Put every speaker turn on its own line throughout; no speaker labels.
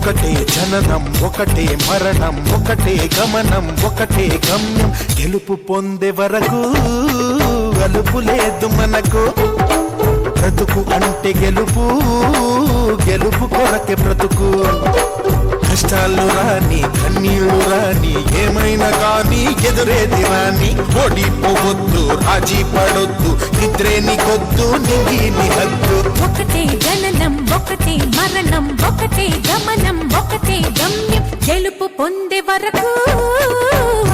ఒకటే జననం ఒకటే మరణం ఒకటే గమనం ఒకటే గమ్యం గెలుపు పొందే వరకు అలుపు లేదు మనకు బ్రతుకు అంటే గెలుపు గెలుపు కొరకే బ్రతుకు కష్టాలు రాని కన్నీళ్లు రాని ఏమైనా కానీ ఎదురేది రాని ఓడిపోవద్దు రాజీ పడొద్దు నిద్రే నీకొద్దు నింగి నీ హద్దు
ఒకటే జననం ఒకటే మరణం ఒకటే గమనం ఒకటే గమ్యం గెలుపు పొందే వరకు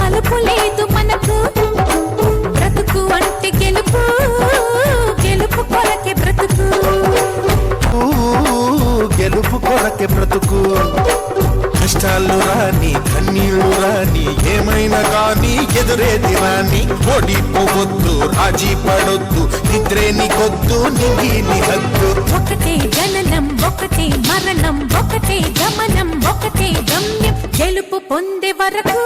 అలుపు లేదు మనకు బ్రతుకు అంటే గెలుపు గెలుపు కొరకే బ్రతుకు
గెలుపు కొరకే బ్రతుకు కష్టాలు రాని కన్నీళ్లు రాని ఏమైనా కానీ ఎదురేది రాని ఓడిపోవద్దు రాజీ పడొద్దు నిద్రే నీకొద్దు నింగి నీ హద్దు
ఒకటే జననం ఒకటే మరణం ఒకటే గమనం ఒకటే గమ్యం గెలుపు పొందే వరకు